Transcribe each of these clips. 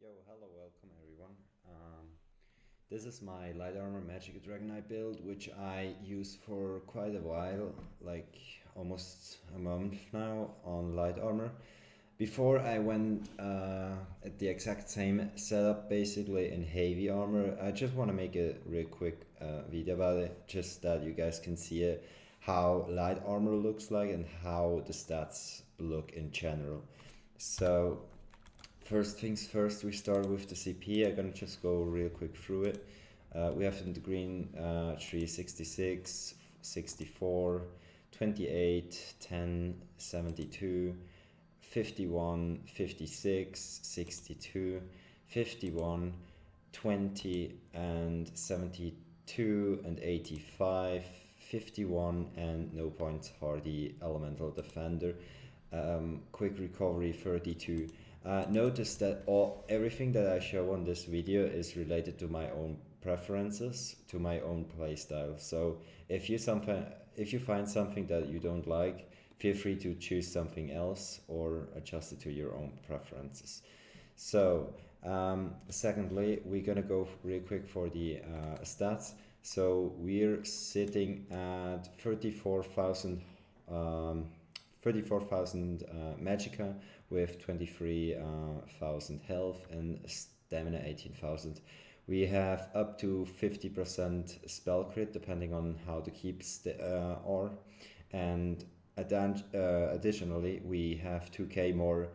Yo, hello, welcome everyone. This is my light armor Magica Dragonknight build, which I use for quite a while, like almost a month now on light armor. Before I went at the exact same setup, basically in heavy armor. I just want to make a real quick video about it, just that you guys can see it, how light armor looks like and how the stats look in general. So first things first, we start with the CP. I'm gonna just go real quick through it. We have in the green 366, 64, 28, 10, 72, 51, 56, 62, 51, 20, and 72, and 85, 51, and no points hardy elemental defender. Quick recovery 32. Notice that everything that I show on this video is related to my own preferences, to my own playstyle. So if you find something that you don't like, feel free to choose something else or adjust it to your own preferences. So secondly, we're gonna go real quick for the stats. So we're sitting at 34,000 Magica with 23,000 health and stamina 18,000. We have up to 50% spell crit depending on how the keeps are, and additionally we have 2k more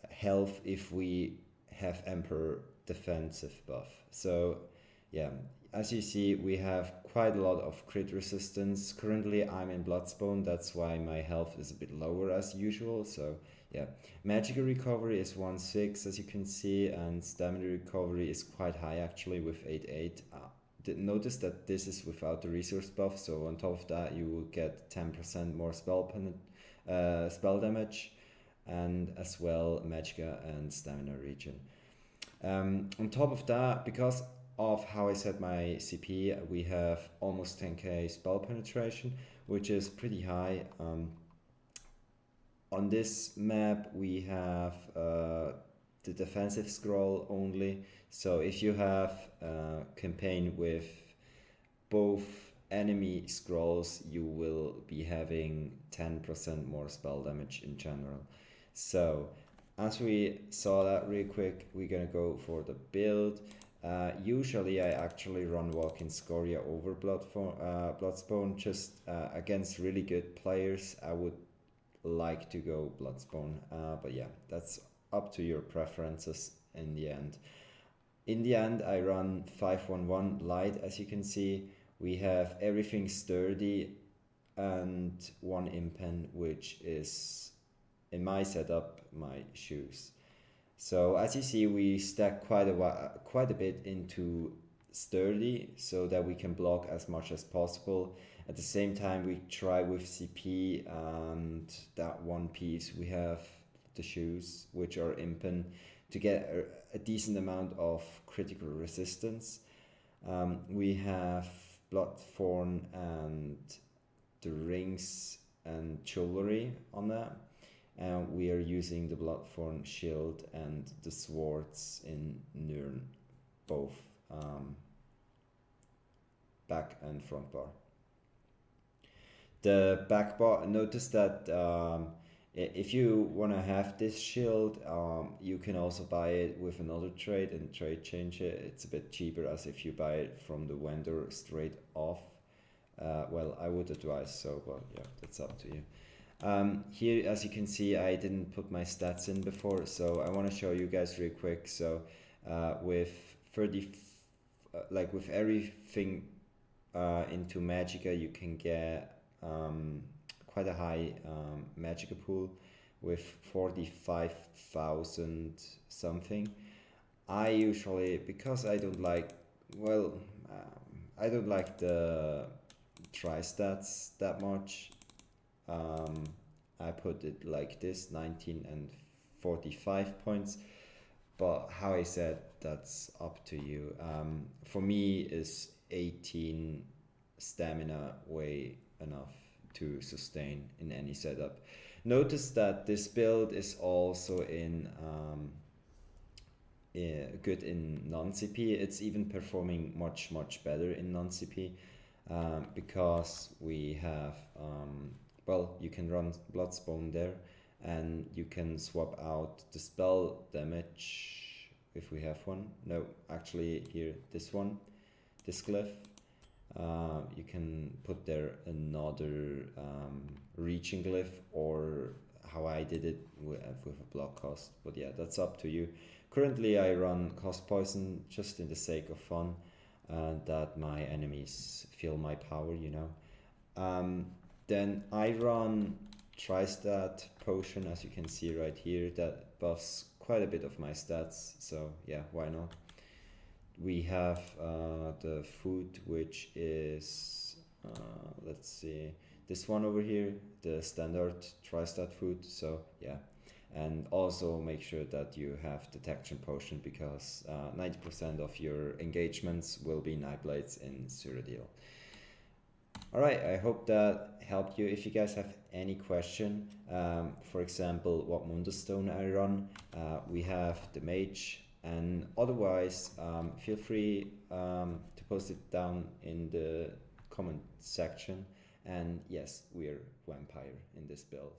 health if we have Emperor defensive buff. So yeah, as you see, we have quite a lot of crit resistance. Currently I'm in Bloodspawn, that's why my health is a bit lower as usual. So yeah, magical recovery is 1.6 as you can see, and stamina recovery is quite high actually with 8.8. Notice that this is without the resource buff, so on top of that you will get 10% more spell damage, and as well magica and stamina regen. On top of that, because of how I set my CP, we have almost 10k spell penetration, which is pretty high. On this map we have the defensive scroll only, so if you have a campaign with both enemy scrolls, you will be having 10% more spell damage in general. So as we saw that real quick, we're gonna go for the build. Usually I actually run Walk-in Scoria over Bloodspawn, just against really good players I would like to go Bloodspawn, but yeah, that's up to your preferences in the end. In the end I run 511 light. As you can see, we have everything sturdy and one impen, which is in my setup my shoes. So as you see, we stack quite a bit into sturdy so that we can block as much as possible. At the same time we try with CP, and that one piece we have the shoes, which are impen, to get a decent amount of critical resistance. We have Bloodthorn and the rings and jewelry on that. And we are using the Bloodthorn shield and the swords in Nirn, both back and front bar. The back bar, notice that if you want to have this shield, you can also buy it with another trade and trade change it. It's a bit cheaper as if you buy it from the vendor straight off. Well, I would advise so, but yeah, that's up to you. Here, as you can see, I didn't put my stats in before, so I want to show you guys real quick. So with 30, like with everything into Magica, you can get quite a high Magica pool with 45,000 something. I usually, because I don't like, well, I don't like the tri-stats that much. I put it like this, 19 and 45 points, but how I said, that's up to you. For me is 18 stamina way enough to sustain in any setup. Notice that this build is also in good in non-CP. It's even performing much better in non-CP, because we have well, you can run Bloodspawn there, and you can swap out the spell damage if we have one. No, actually here, this one, this glyph. You can put there another reaching glyph, or how I did it with a block cost, but yeah, that's up to you. Currently I run cost poison just in the sake of fun, and that my enemies feel my power, you know. Then I run Tristat potion, as you can see right here, that buffs quite a bit of my stats, so yeah, why not? We have the food, which is, let's see, this one over here, the standard Tristat food, so yeah. And also make sure that you have detection potion, because 90% of your engagements will be Nightblades in Cyrodiil. Alright, I hope that helped you. If you guys have any question, for example, what Mundus Stone I run, we have the Mage, and otherwise feel free to post it down in the comment section. And yes, we're Vampire in this build.